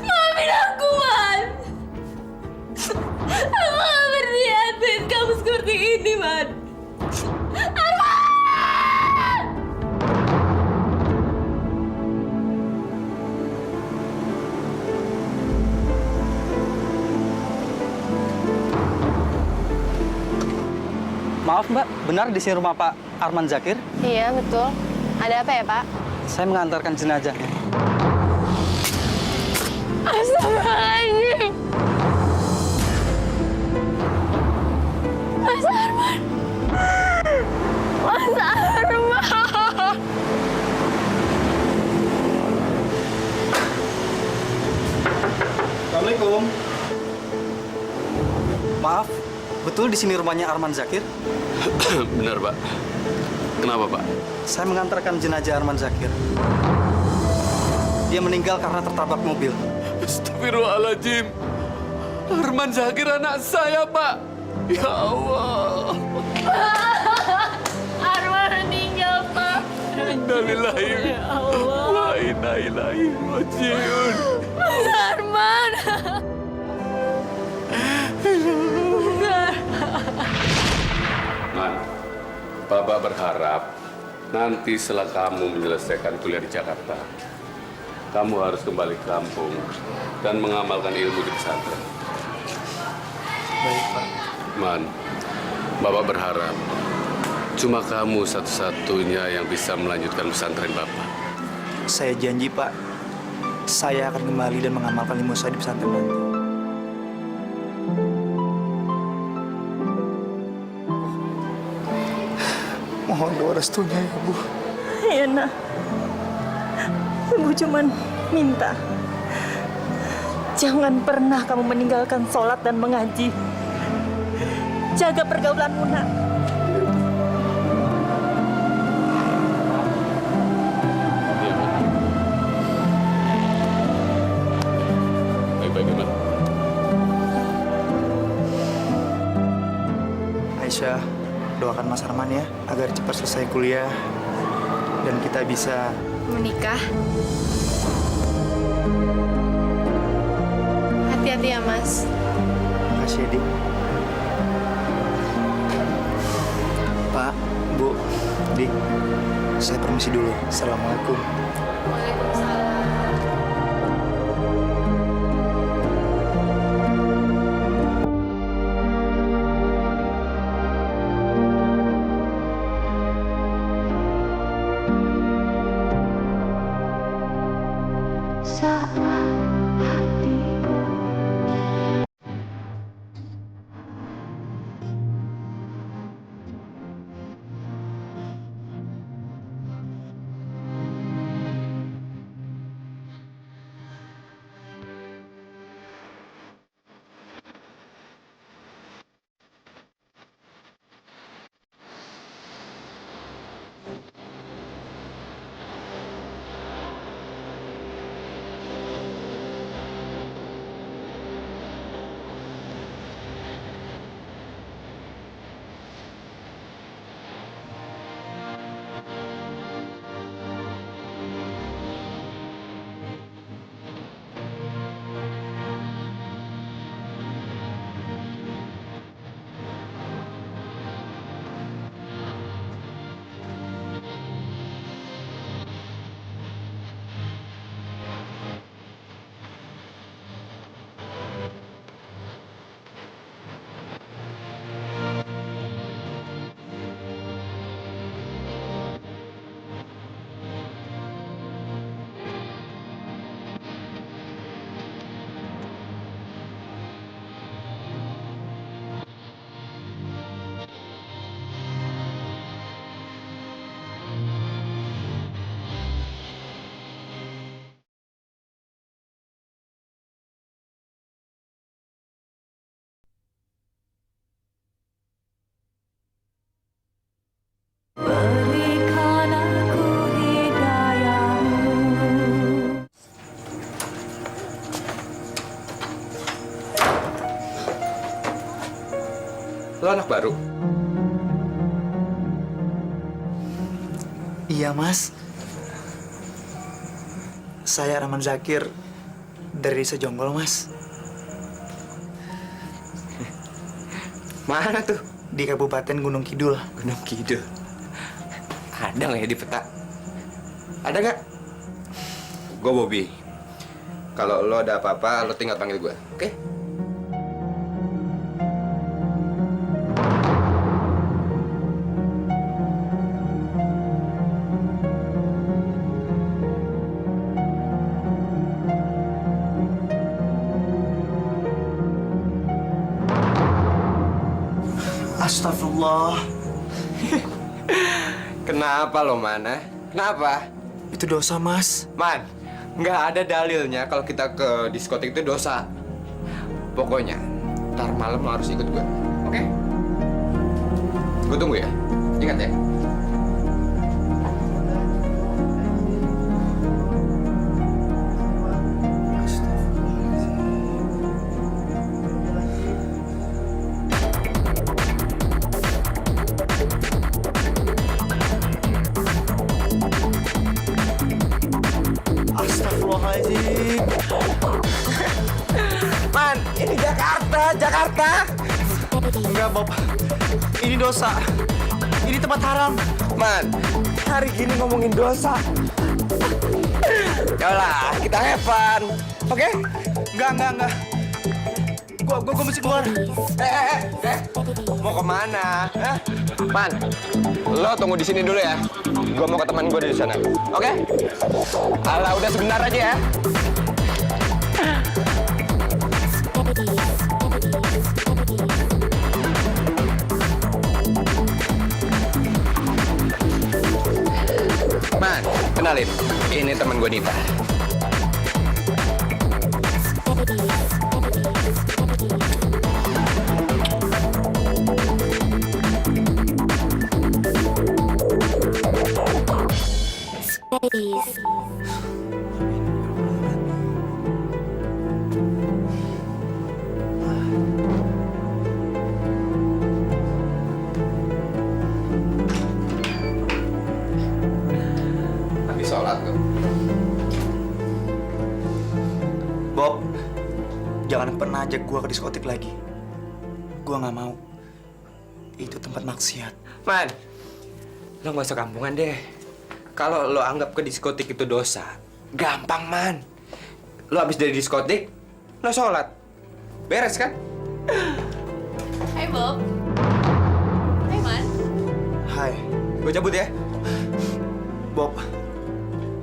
Maafin aku, Man. Aku gak berniat bikin kamu seperti ini, Man. Maaf Mbak, benar di sini rumah Pak Arman Zakir? Iya, betul. Ada apa ya, Pak? Saya mengantarkan jenazahnya. Astagfirullahaladzim. Mas Arman. Mas Arman. Assalamualaikum. Maaf, betul di sini rumahnya Arman Zakir? Benar, Pak. Kenapa, Pak? Saya mengantarkan jenazah Arman Zakir. Dia meninggal karena tertabrak mobil. Astagfirullahaladzim. Arman Zakir anak saya, Pak. Ya Allah. Arman meninggal, Pak. Innalillahi wa inna ilaihi raji'un. Mas Arman. Man, Bapak berharap nanti setelah kamu menyelesaikan kuliah di Jakarta, kamu harus kembali ke kampung dan mengamalkan ilmu di pesantren. Baik, Pak. Man, Bapak berharap cuma kamu satu-satunya yang bisa melanjutkan pesantren Bapak. Saya janji, Pak. Saya akan kembali dan mengamalkan ilmu saya di pesantren nanti. Mohon doa restunya ya, Bu. Iya, Nak. Ibu cuman minta jangan pernah kamu meninggalkan sholat dan mengaji. Jaga pergaulanmu, Nak. Iya, Man. Baik-baik, Man. Aisyah, doakan Mas Arman ya, agar cepat selesai kuliah dan kita bisa Menikah. Hati-hati ya, Mas. Makasih, Dik. Pak, Bu, Dik, saya permisi dulu. Assalamualaikum. Waalaikumsalam. anak baru? Iya, Mas. Saya Rahman Zakir dari Desa Jonggol, Mas. Mana tuh? Di Kabupaten Gunung Kidul. Gunung Kidul. Ada nggak ya di peta? Ada nggak? Gue Bobby. Kalau lo ada apa-apa, lo tinggal panggil gue, oke? Astagfirullah. Kenapa lo, Man? Kenapa? Itu dosa, Mas. Man, nggak ada dalilnya kalau kita ke diskotik itu dosa. Pokoknya, ntar malam lo harus ikut gue, oke? Gue tunggu ya. Ingat ya. Astagfirullahaladzim. Man, ini Jakarta. Enggak, Bob. Ini dosa. Ini tempat haram. Man, hari gini ngomongin dosa. Yalah, kita have fun, oke? Enggak. Gua mesti keluar. Mau kemana? Hah? Man, lo tunggu di sini dulu ya. Gua mau ke teman gue di sana, oke? Alah, udah sebentar aja ya. Man, kenalin, ini teman gue Nita. Habis sholat tuh. Bob, jangan pernah ajak gua ke diskotik lagi. Gua nggak mau. Itu tempat maksiat. Man, lo nggak usah kampungan deh. Kalau lo anggap ke diskotik itu dosa, gampang, Man. Lo habis dari diskotik, lo sholat. Beres kan? Hai, Bob. Hai, Man. Hai, Gue cabut ya. Bob.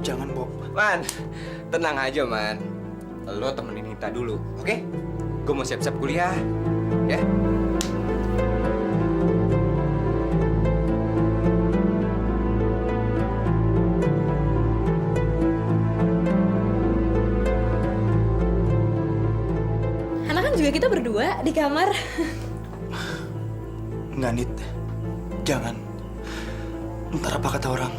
Jangan, Bob. Man, tenang aja, Man. Lo temenin Nita dulu, oke? Gue mau siap-siap kuliah, ya? Karena kan juga kita berdua di kamar. Nggak, Nit. Jangan. Ntar apa kata orang.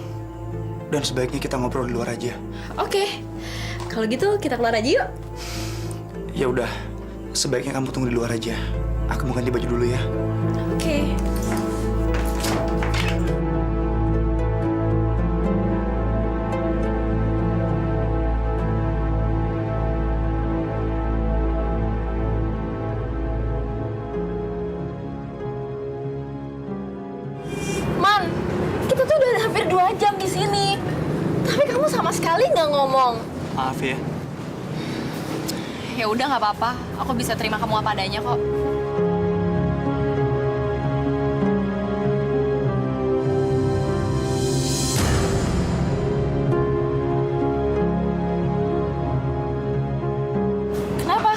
Dan sebaiknya kita ngobrol di luar aja. Oke, kalau gitu kita keluar aja yuk. Ya udah, sebaiknya kamu tunggu di luar aja. Aku mau ganti baju dulu ya. Oke. Man, kita tuh udah hampir 2 jam di sini. Tapi kamu sama sekali nggak ngomong. Maaf ya. Ya udah nggak apa-apa. Aku bisa terima kamu apa adanya kok. Kenapa?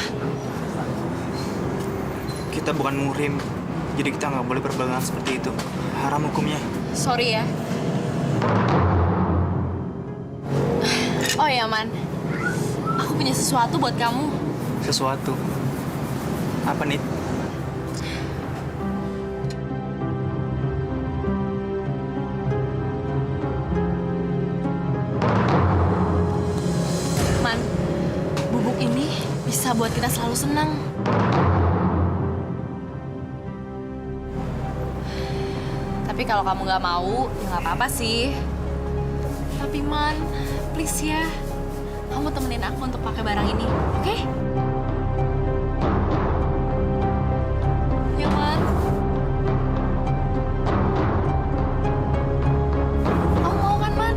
Kita bukan muhrim. Jadi kita nggak boleh berpegangan seperti itu. Haram hukumnya. Sorry ya. Oh ya, Man. Aku punya sesuatu buat kamu. Sesuatu. Apa, Nit? Man, bubuk ini bisa buat kita selalu senang. Tapi kalau kamu nggak mau, ya nggak apa-apa sih. Tapi Man, please ya, kamu temenin aku untuk pakai barang ini, oke? Ya Man. Kamu mau kan Man?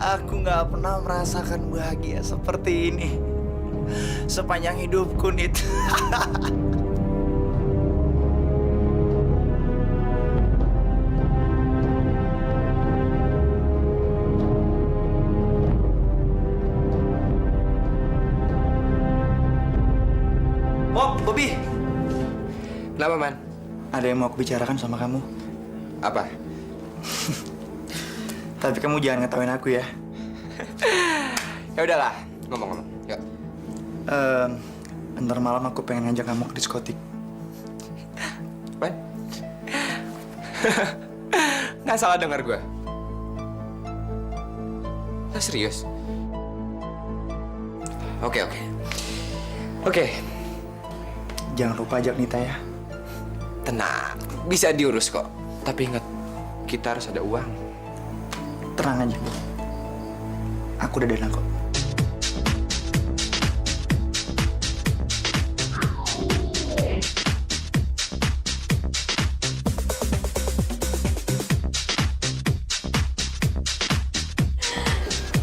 Aku nggak pernah merasakan bahagia seperti ini sepanjang hidupku, Nit. Bob, Bobby, Kenapa, Man? ada yang mau aku bicarakan sama kamu. Apa? Tapi kamu jangan ngetawain aku ya. Ya udahlah, ngomong-ngomong. Yuk. Ntar malam aku pengen ngajak kamu ke diskotik. Man? Nggak salah dengar gue. Nggak serius? Oke. Jangan lupa ajak Nita ya. Tenang, bisa diurus kok. Tapi ingat, kita harus ada uang. Tenang aja, Bu. Aku udah dana kok.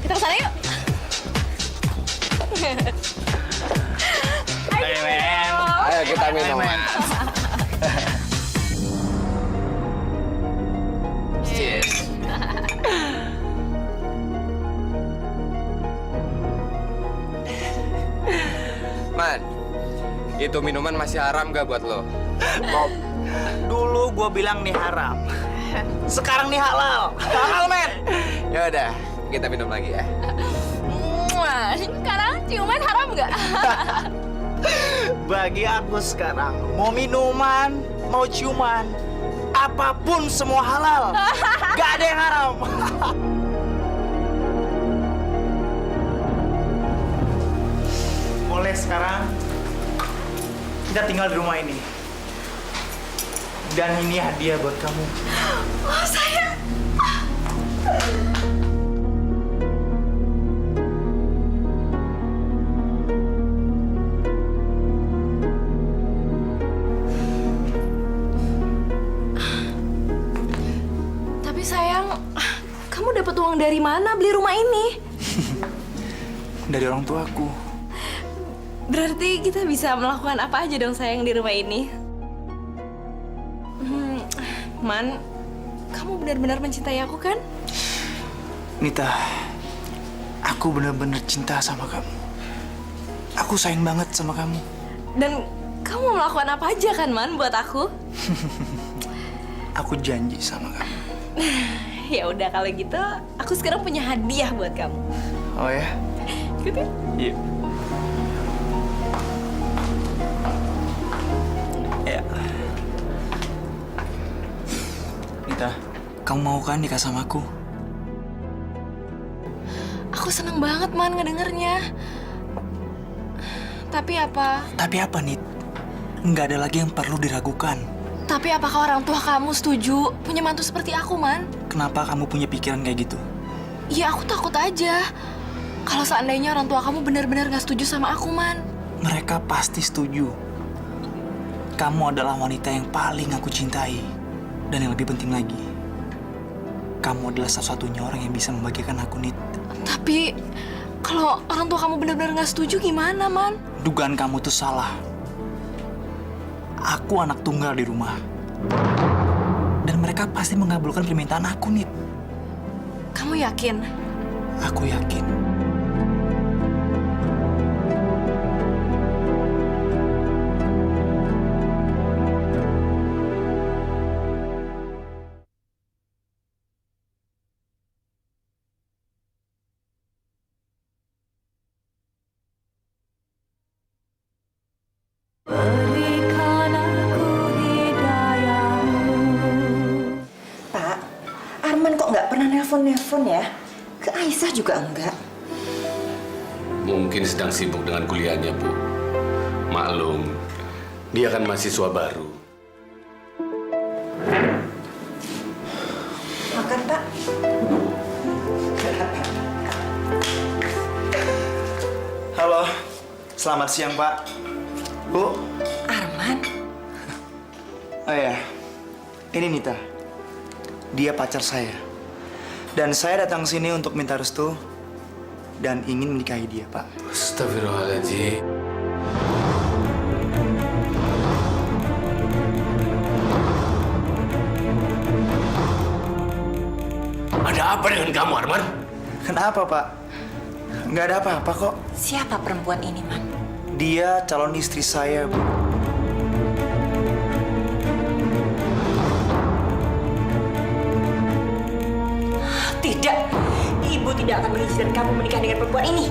Kita ke sana yuk. Ayo kita minum. Cheers. Man, itu minuman masih haram gak buat lo? Bob, dulu gue bilang nih haram. Sekarang nih halal. Halal, men. Ya udah, kita minum lagi ya. Wah, sekarang ciuman haram nggak? Bagi aku sekarang, mau minuman, mau ciuman, apapun semua halal. Gak ada yang haram. Mulai sekarang, kita tinggal di rumah ini. Dan ini hadiah buat kamu. Oh sayang. Tapi sayang, kamu dapat uang dari mana beli rumah ini? Dari orang tuaku. Berarti kita bisa melakukan apa aja dong sayang di rumah ini. Man, kamu benar-benar mencintai aku kan? Nita, aku benar-benar cinta sama kamu. Aku sayang banget sama kamu. Dan kamu mau melakukan apa aja kan Man buat aku? Aku janji sama kamu. Ya udah kalau gitu, aku sekarang punya hadiah buat kamu. Oh ya? Gitu? Iya. Ya. Nita, kamu mau kan nikah sama aku? Aku seneng banget Man ngedengernya. Tapi apa? Tapi apa, Nit? Nggak ada lagi yang perlu diragukan. Tapi apakah orang tua kamu setuju punya mantu seperti aku, Man? Kenapa kamu punya pikiran kayak gitu? Ya aku takut aja. Kalau seandainya orang tua kamu benar-benar gak setuju sama aku, Man. Mereka pasti setuju. Kamu adalah wanita yang paling aku cintai. Dan yang lebih penting lagi, kamu adalah satu-satunya orang yang bisa membahagiakan aku, Nit. Tapi kalau orang tua kamu benar-benar gak setuju gimana, Man? Dugaan kamu tuh salah. Aku anak tunggal di rumah. Dan mereka pasti mengabulkan permintaan aku, Nit. Kamu yakin? Aku yakin. nelpon ya? Ke Aisyah juga enggak. Mungkin sedang sibuk dengan kuliahnya, Bu. Maklum, dia kan mahasiswa baru. Makan, Pak. Halo, selamat siang Pak. Bu. Arman, Oh ya, ini Nita. Dia pacar saya. Dan saya datang sini untuk minta restu dan ingin menikahi dia, Pak. Astagfirullahaladzim. Ada apa dengan kamu, Arman? Kenapa, Pak? Nggak ada apa-apa kok. siapa perempuan ini, Man? Dia calon istri saya, Bu. Tidak, Ibu tidak akan mengizinkan kamu menikah dengan perempuan ini.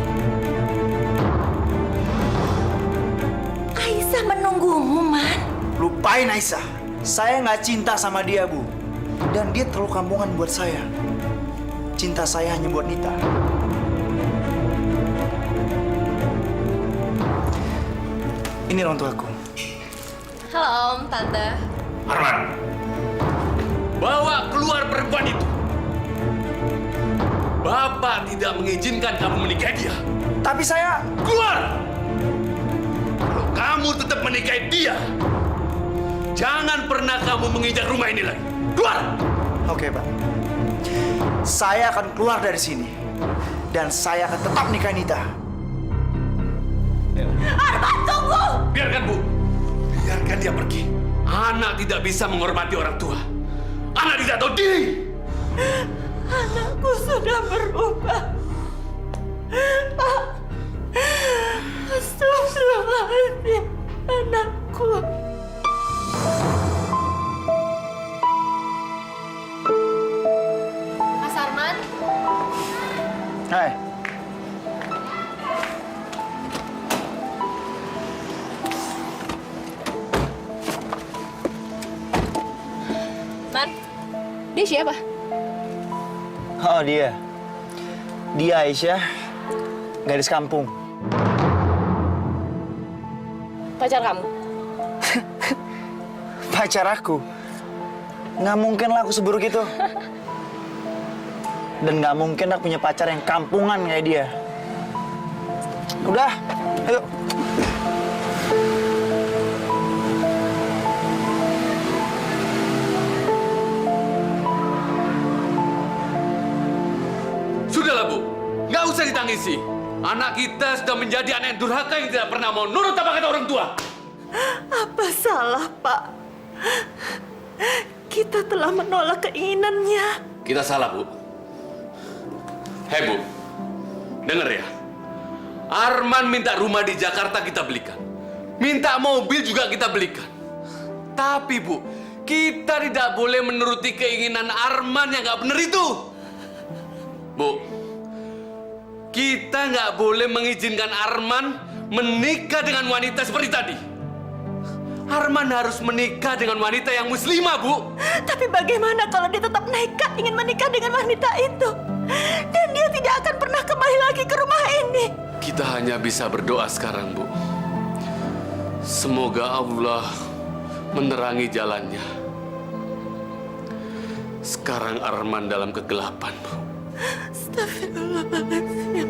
Aisyah menunggumu, Man. Lupain Aisyah. Saya nggak cinta sama dia, Bu. Dan dia terlalu kampungan buat saya. Cinta saya hanya buat Nita. Ini orang tuaku. Halo Om, Tante. Arman, bawa keluar perempuan itu. Bapak tidak mengizinkan kamu menikahi dia. Tapi saya... Keluar! Kalau kamu tetap menikahi dia, jangan pernah kamu menginjak rumah ini lagi. Keluar! Oke, Pak. Saya akan keluar dari sini. Dan saya akan tetap nikahi Nita. Arman, tunggu! Biarkan, Bu. Biarkan dia pergi. Anak tidak bisa menghormati orang tua. Anak tidak tahu diri. Anakku sudah berubah. Pak, astagfirullahaladzim, anakku. Mas Arman, Hai. Man, dia siapa? Oh, dia. Dia Aisyah, gadis kampung. Pacar kamu? Pacar aku. Nggak mungkin lah aku seburuk itu. Dan nggak mungkin aku punya pacar yang kampungan kayak dia. Udah, ayo. Sudahlah, Bu. Nggak usah ditangisi. Anak kita sudah menjadi anak yang durhaka yang tidak pernah mau nurut apa kata orang tua. Apa salah, Pak? Kita telah menolak keinginannya. Kita salah, Bu. Hei, Bu. Dengar ya. Arman minta rumah di Jakarta kita belikan. Minta mobil juga kita belikan. Tapi, Bu, kita tidak boleh menuruti keinginan Arman yang nggak benar itu. Bu, kita nggak boleh mengizinkan Arman menikah dengan wanita seperti tadi. Arman harus menikah dengan wanita yang muslimah, Bu. Tapi bagaimana kalau dia tetap nekat ingin menikah dengan wanita itu? Dan dia tidak akan pernah kembali lagi ke rumah ini. Kita hanya bisa berdoa sekarang, Bu. Semoga Allah menerangi jalannya. Sekarang Arman dalam kegelapan, Bu. Astagfirullahaladzim.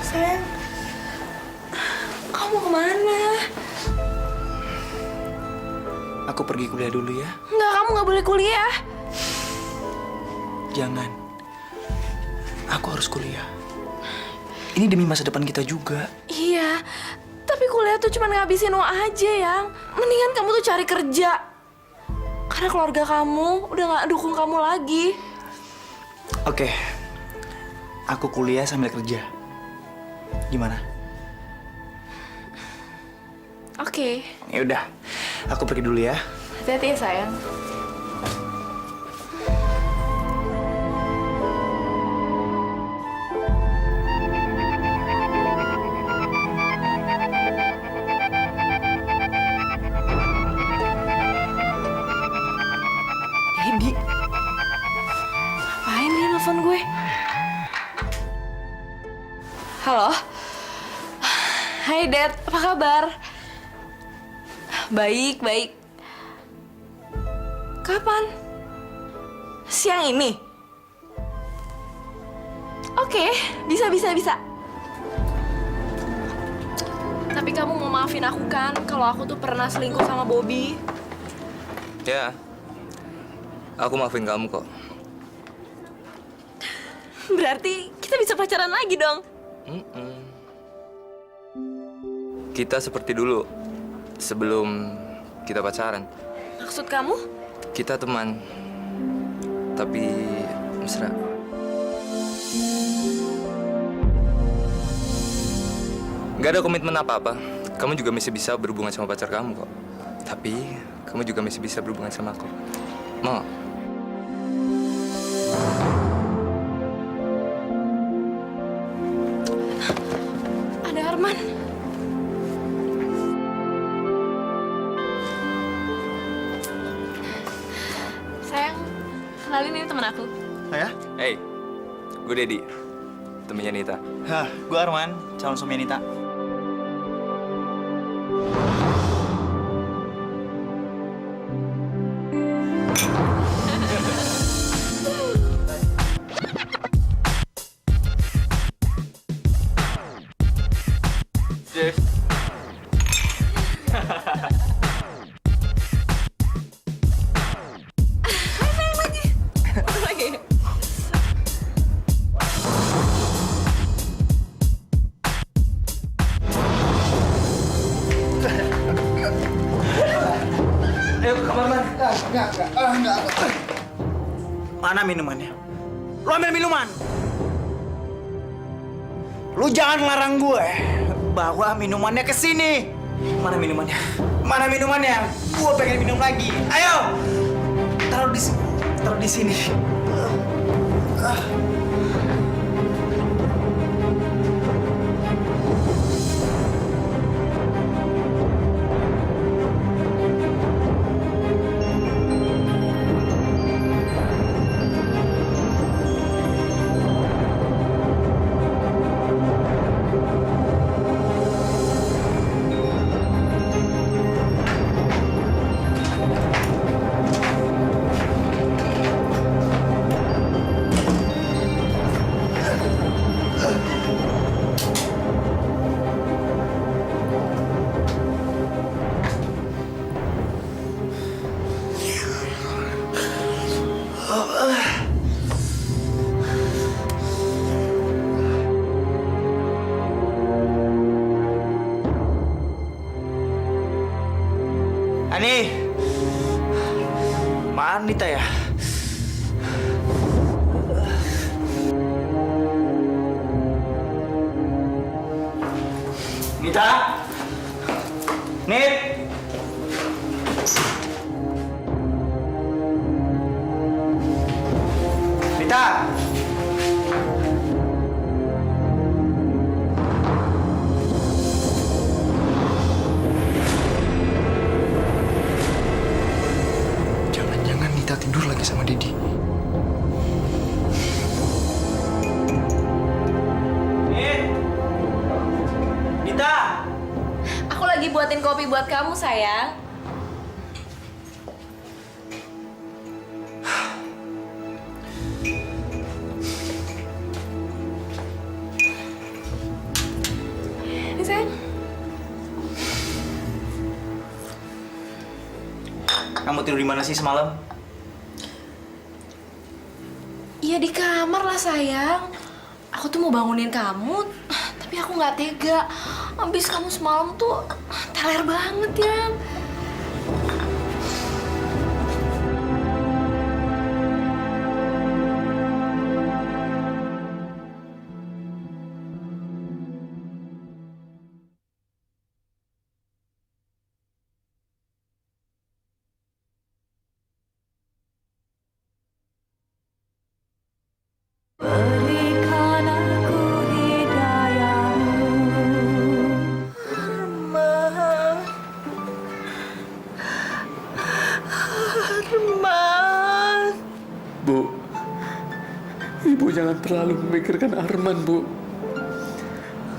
Sayang, kamu kemana? Aku pergi kuliah dulu ya. Enggak, kamu nggak boleh kuliah. Jangan. Aku harus kuliah. Ini demi masa depan kita juga. Iya, tapi kuliah tuh cuma ngabisin uang aja, Yang. Mendingan kamu tuh cari kerja. Karena keluarga kamu udah nggak dukung kamu lagi. Oke. Aku kuliah sambil kerja. Gimana? Oke, Ya udah. Aku pergi dulu ya. hati-hati ya, sayang. Halo. Hai Dad, apa kabar? Baik, baik. Kapan? Siang ini? Oke, bisa. Tapi kamu mau maafin aku kan kalau aku tuh pernah selingkuh sama Bobby? Ya, aku maafin kamu kok. Berarti kita bisa pacaran lagi dong? Kita seperti dulu, sebelum kita pacaran. Maksud kamu? Kita teman, tapi mesra. Gak ada komitmen apa-apa. Kamu juga masih bisa berhubungan sama pacar kamu kok. Tapi kamu juga masih bisa berhubungan sama aku. Mau? Ada Arman. Sayang, kenalin ini temen aku. Oh ya? Hey, gue Dedi, temennya Nita. Hah, gue Arman, calon suami Anita. Cheers. Ayo ke kamar, Man. Enggak. Mana minumannya? Lu ambil minuman. Lu jangan larang gue bawa minumannya ke sini. Mana minumannya? Mana minumannya? Gue pengen minum lagi. Ayo. Taruh di sini. Ani, mana Nita ya? Nita, Nit. Nita. Jangan-jangan Nita tidur lagi sama Dedi. Nita! Aku lagi buatin kopi buat kamu, sayang. Ini, sayang. Kamu tidur di mana sih semalam? Iya di kamar lah, sayang. Aku tuh mau bangunin kamu, tapi aku nggak tega. Abis kamu semalam tuh teler banget ya. Berikan aku hidayahmu, Arman. Bu, Ibu jangan terlalu memikirkan Arman, Bu.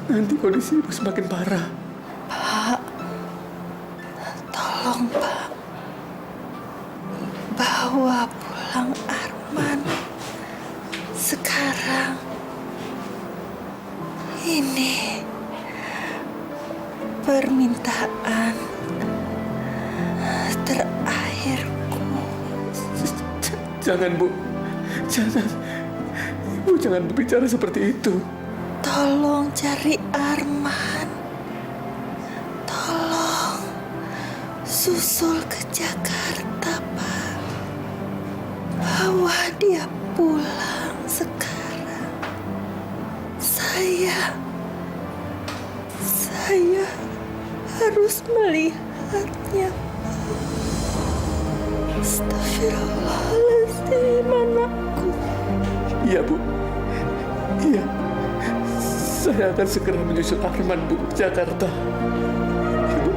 nanti kondisi ibu semakin parah. Tolong, Pak. Bawa pulang Arman. Sekarang. Ini permintaan terakhirku. Jangan, Bu. Jangan. Ibu jangan berbicara seperti itu. Tolong cari Arman. Tolong susul ke Jakarta, Pak. Bawa dia pulang sekarang. Saya harus melihatnya. Astagfirullahaladzim, anakku. Iya, Bu. Iya. Saya akan segera menyusul Arman, Bu, ke Jakarta. Ibu.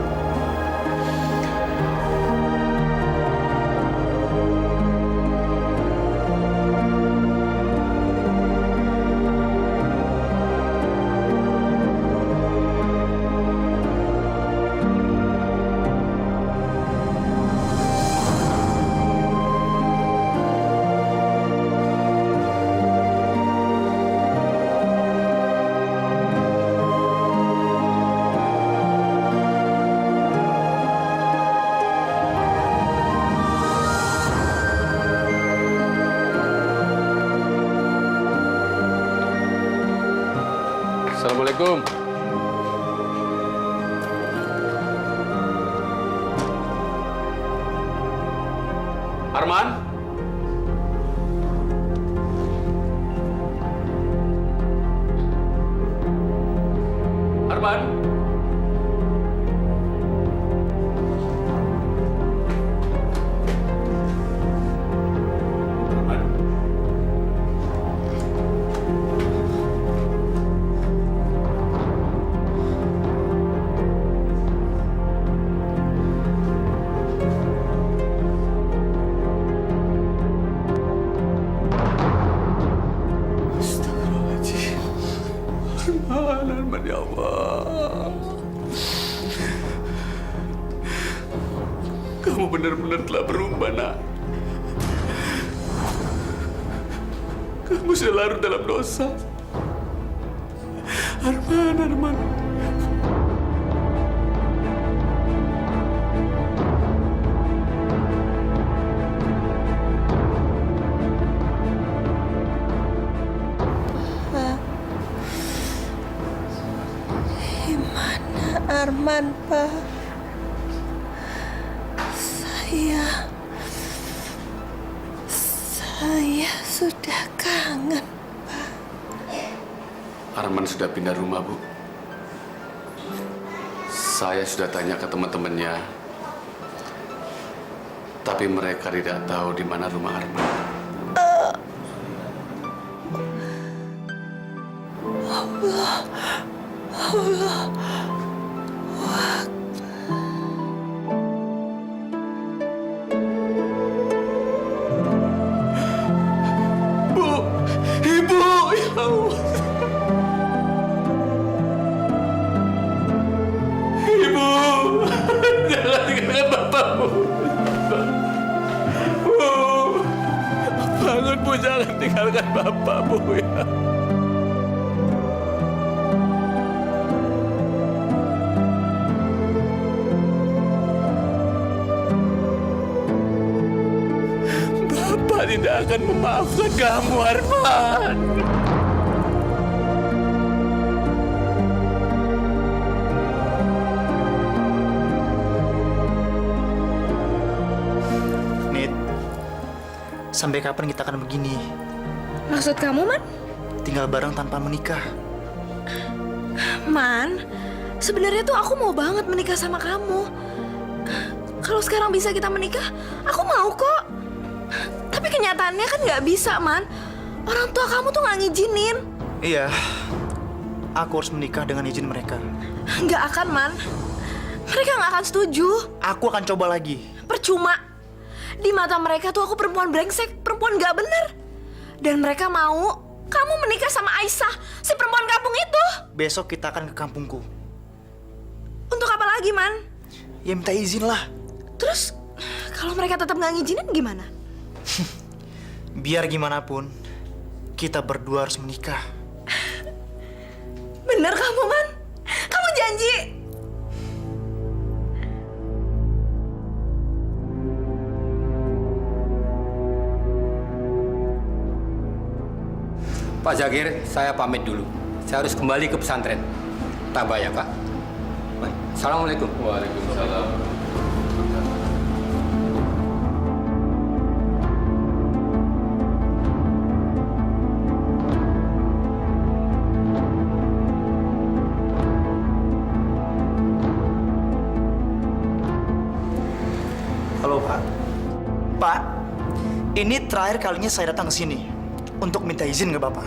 Assalamualaikum. Arman? Arman? Arman? Astagfirullahaladzim. Arman, ya Allah. Kamu benar-benar telah berubah, nak. Kamu sudah larut dalam dosa. Arman. Gimana Arman, Pak? Saya sudah kangen. Arman sudah pindah rumah, Bu. Saya sudah tanya ke teman-temannya, tapi mereka tidak tahu di mana rumah Arman. Bu, Ibu, ya Allah. Ibu, jangan tinggalkan Bapak, Bu. Bu, bangun, Bu, jangan tinggalkan Bapak, Bu, ya. Bapak tidak akan memaafkan kamu, Arman. Nit, sampai kapan kita akan begini? Maksud kamu, Man? Tinggal bareng tanpa menikah. Man, sebenarnya tuh aku mau banget menikah sama kamu. Kalau sekarang bisa kita menikah, aku mau kok. Tapi kenyataannya kan nggak bisa, Man. Orang tua kamu tuh nggak ngizinin. Iya, aku harus menikah dengan izin mereka. Nggak akan, Man. Mereka nggak akan setuju. Aku akan coba lagi. Percuma. Di mata mereka tuh aku perempuan brengsek, perempuan nggak bener. Dan mereka mau Kamu menikah sama Aisyah, si perempuan kampung itu. Besok kita akan ke kampungku. Untuk apa lagi, Man? Ya minta izin lah. Terus, kalau mereka tetap nggak ngizinin gimana? Biar gimana pun, kita berdua harus menikah. Bener kamu, Man? Kamu janji? Pak Zakir, saya pamit dulu. Saya harus kembali ke pesantren. Tabah ya, Kak. Baik. Assalamualaikum. Waalaikumsalam. Halo Pak. Pak, ini terakhir kalinya saya datang ke sini untuk minta izin ke Bapak.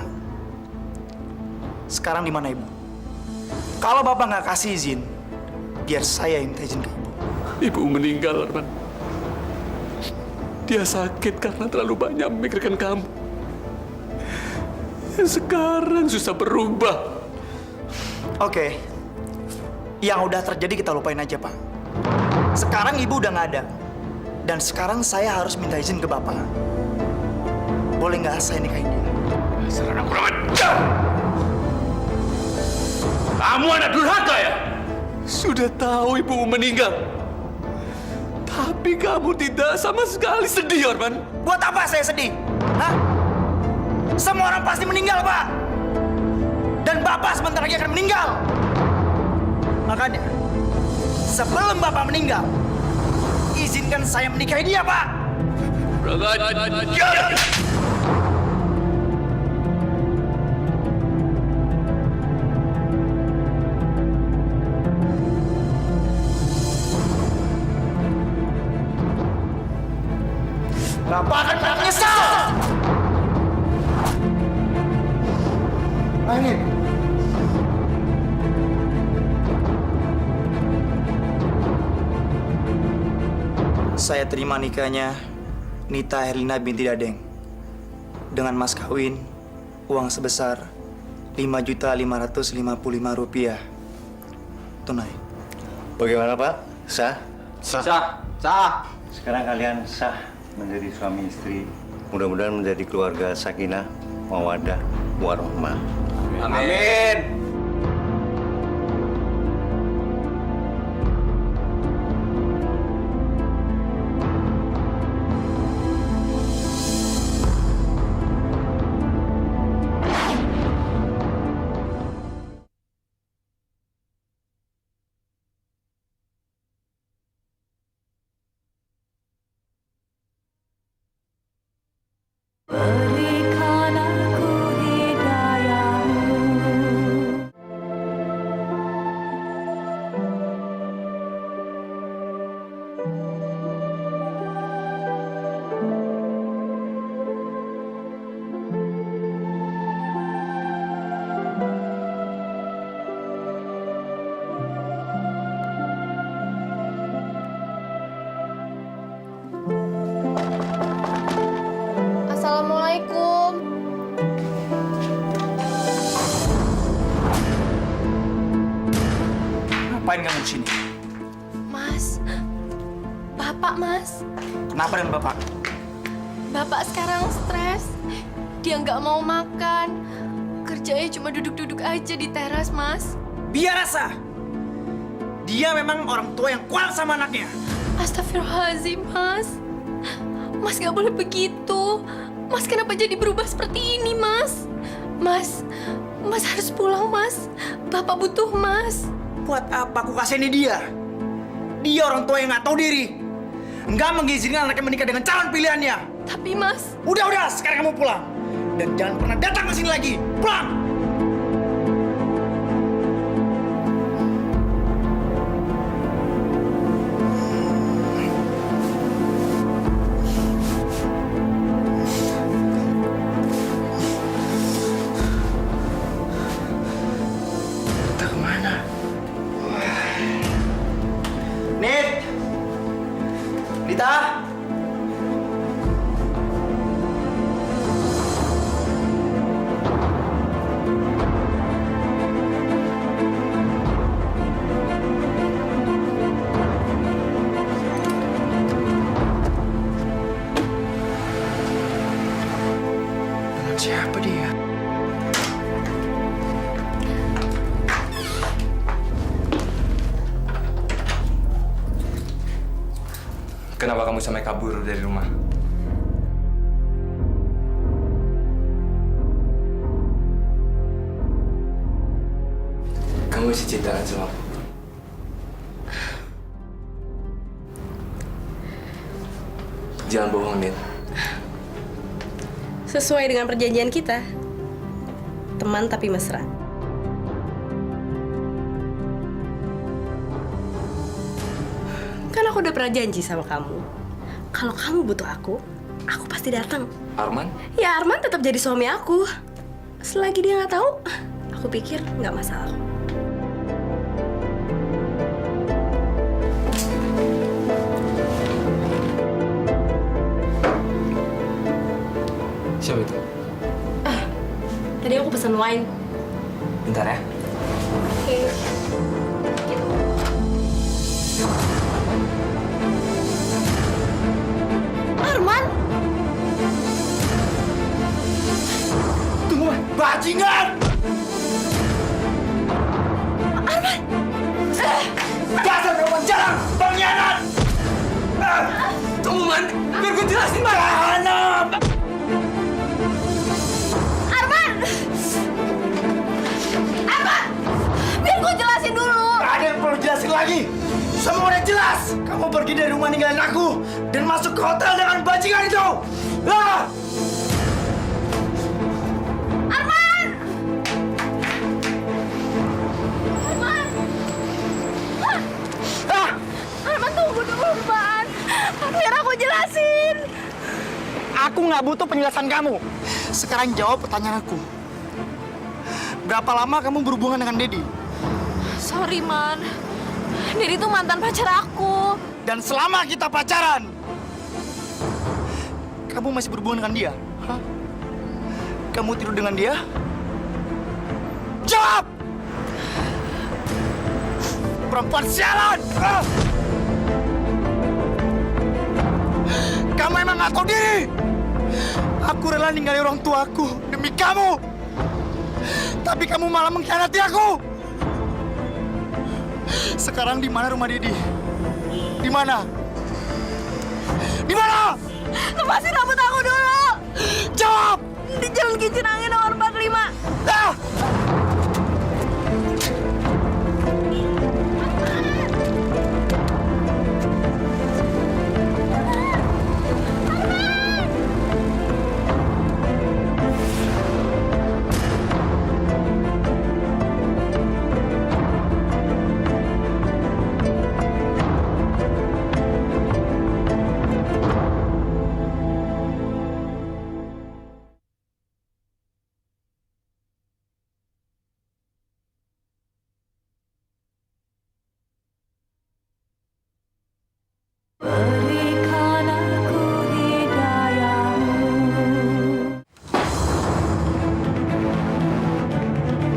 Sekarang di mana Ibu? Kalau Bapak nggak kasih izin, biar saya yang minta izin ke Ibu. Ibu meninggal, Arman. Dia sakit karena terlalu banyak memikirkan kamu. Sekarang susah berubah. Oke, yang udah terjadi kita lupain aja Pak. Sekarang Ibu udah nggak ada. Dan sekarang saya harus minta izin ke Bapak. Boleh nggak saya nikahin dia? Dasar anak kurang ajar! Kamu anak durhaka ya? Sudah tahu ibu meninggal. Tapi kamu tidak sama sekali sedih, Arman. Buat apa saya sedih? Hah? Semua orang pasti meninggal, Pak. Dan Bapak sebentar lagi akan meninggal. Makanya, sebelum Bapak meninggal, izinkan saya menikahi dia, Pak. Kurang ajar! Bapak akan menyesal. Angin. Saya terima nikahnya Nita Herlina binti Dadeng dengan mas kawin uang sebesar Rp5.555.000 tunai. Bagaimana Pak? Sah? Sah. Sekarang kalian sah menjadi suami istri. Mudah-mudahan menjadi keluarga sakinah, mawaddah, warahmah. Amin. Berikan aku hidayahmu. Assalamualaikum. Ngapain kamu di sini? Mas. Bapak, Mas. Kenapa dengan Bapak? Bapak sekarang stres. Dia nggak mau makan. Kerjanya cuma duduk-duduk aja di teras, Mas. Biar rasa. Dia memang orang tua yang kuat sama anaknya. Astagfirullahaladzim, Mas. Mas nggak boleh begitu. Mas kenapa jadi berubah seperti ini, Mas? Mas harus pulang, Mas. Bapak butuh Mas. Buat apa aku kasih ini dia? Dia orang tua yang nggak tahu diri. Nggak mengizinkan anaknya menikah dengan calon pilihannya. Tapi, Mas, Udah, sekarang kamu pulang. Dan jangan pernah datang ke sini lagi. Pulang! Kita kemana? Nit! Rita! Kenapa kamu sampai kabur dari rumah? Kamu masih cintaan sama aku? Jangan bohong, Nit. Sesuai dengan perjanjian kita. Teman tapi mesra. Kan aku udah pernah janji sama kamu. Kalau kamu butuh aku pasti datang. Arman? Ya Arman tetap jadi suami aku. Selagi dia nggak tahu, aku pikir nggak masalah. Siapa itu? Tadi aku pesan wine. Bentar ya. Arman! Tunggu, bajingan! Arman! Dasar perempuan jarang, pengkhianat! Tunggu, Man. Biar gue jelasin, Man. Jahanam! Arman! Arman! Biar gue jelasin dulu. Gak ada yang perlu jelasin lagi. Semua udah jelas. Kamu pergi dari rumah ninggalin aku dan masuk ke hotel dengan bajingan itu. Ah! Arman! Arman! Ah! Arman tunggu dulu, Man. Biar aku jelasin. Aku nggak butuh penjelasan kamu. Sekarang jawab pertanyaan aku. Berapa lama kamu berhubungan dengan Dedi? Sorry, Man. Dedi tuh mantan pacar aku. Dan selama kita pacaran, kamu masih berhubungan dengan dia? Hah? Kamu tidur dengan dia? Jawab! Perempuan sialan! Ah! Kamu emang nggak tahu diri? Aku rela ninggalin orang tuaku demi kamu. Tapi kamu malah mengkhianati aku. Sekarang di mana rumah Dedi? Di mana? Di mana? Lepasin rambut aku dulu. Jawab! Di Jalan Kincin Angin nomor 45. Ah!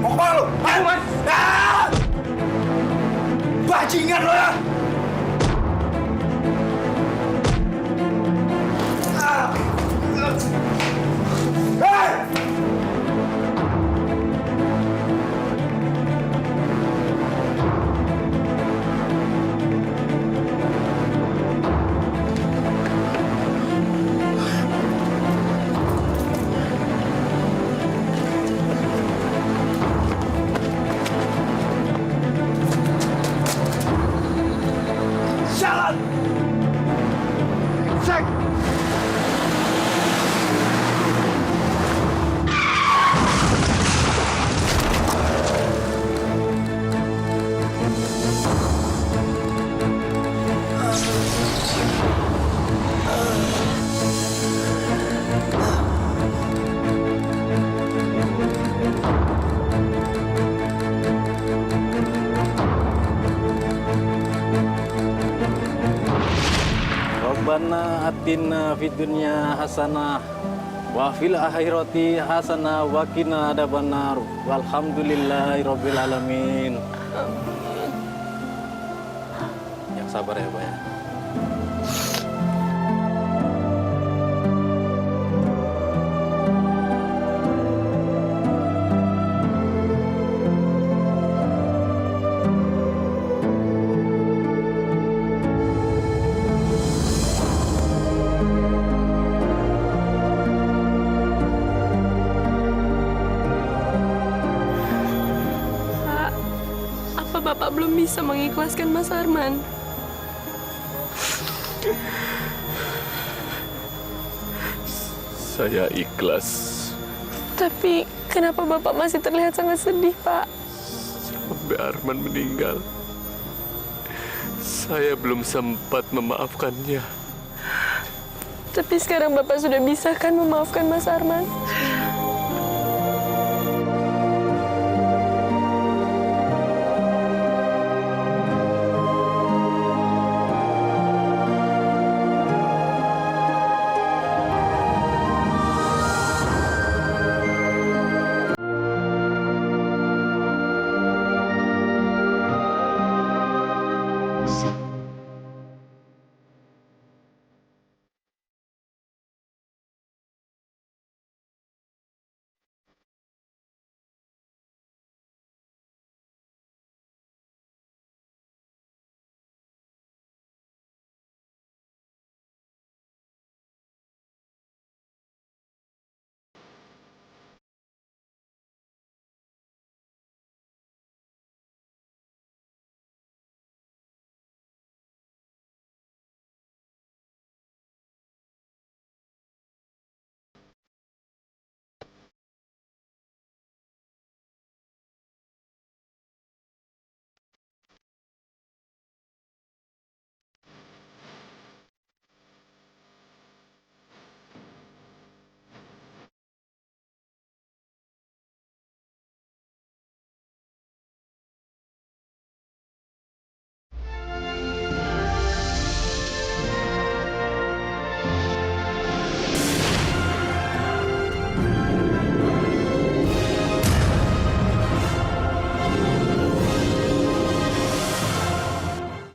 Mau kemana lu? Hah? Ah! Bajingan lo ya! Ah! Hei! Jalan! Cek! Rabbana atina fid dunya hasanah wa fil akhirati hasanah wa qina adzabannar walhamdulillahirabbil alamin. Yang sabar ya, Pak ya. belum bisa mengikhlaskan Mas Arman. Saya ikhlas. Tapi kenapa Bapak masih terlihat sangat sedih, Pak? Sampai Arman meninggal, saya belum sempat memaafkannya. Tapi sekarang Bapak sudah bisa kan memaafkan Mas Arman?